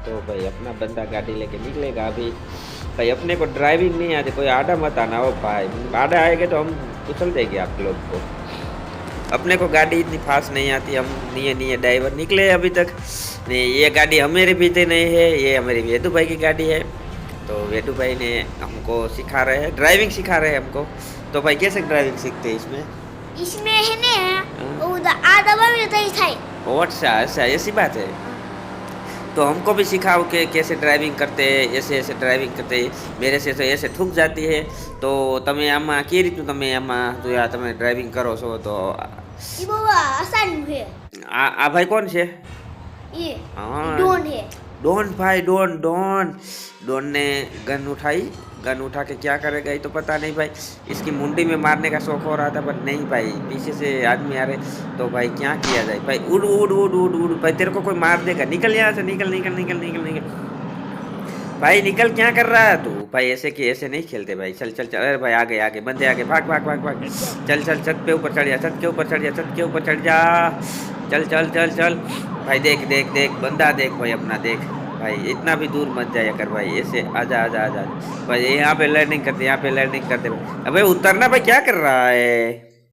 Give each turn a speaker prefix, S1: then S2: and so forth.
S1: तो भाई अपना बंदा गाड़ी लेके निकलेगा अभी। भाई अपने को ड्राइविंग नहीं आती, कोई आड़ा मत आना हो भाई, आड़ा आएंगे तो हम कुचल देंगे आप लोग को। अपने को गाड़ी इतनी फास्ट नहीं आती, हम नहीं नहीं ड्राइवर निकले अभी तक नहीं। ये गाड़ी हमारे पीछे नहीं है, ये हमारे वेदू भाई की गाड़ी है। तो वेदू भाई ने हमको सिखा रहे हैं, ड्राइविंग सिखा रहे हैं हमको। तो भाई कैसे ड्राइविंग सीखते हैं इसमें?
S2: इसमें है ना उधर आधा भी नहीं था।
S1: ओ अच्छा अच्छा, ऐसी बात है। तो हमको भी सिखाओ कि कैसे ड्राइविंग करते हैं, ऐसे ऐसे ड्राइविंग करते हैं। मेरे से तो ऐसे ठुक जाती है। तो તમે આમાં કઈ રીતનું તમે આમાં જો આ તમે ડ્રાઇવિંગ કરો છો તો
S2: ये बाबा आसान है।
S1: આ ભાઈ કોણ છે?
S2: ये
S1: हाँ
S2: डोन है।
S1: डॉन भाई, डॉन डॉन डॉन ने गन उठाई। गन उठा के क्या करेगा ये तो पता नहीं भाई। इसकी मुंडी में मारने का शौक हो रहा था पर नहीं भाई, पीछे से आदमी आ रहे। तो भाई क्या किया जाए भाई? उड़ उड़ उड़ उड़ उड़ भाई, तेरे को कोई मार देगा, निकल यहाँ से, निकल निकल निकल निकल निकल भाई निकल। क्या कर रहा है तू भाई? ऐसे कि ऐसे नहीं खेलते भाई। चल चल चल, अरे भाई आगे आगे बंदे आगे, भाग भाग भाग भाग। चल चल, छत पे ऊपर चढ़ जा, छत के ऊपर चढ़ जा, छत के ऊपर चढ़ जा। चल चल चल चल भाई, देख देख देख बंदा देख भाई अपना, देख भाई इतना भी दूर मत जाया कर भाई। ऐसे आजा आजा आजा भाई, यहाँ पे लर्निंग करते, यहाँ पे लर्निंग करते भाई। अबे उतरना भाई, क्या कर रहा है?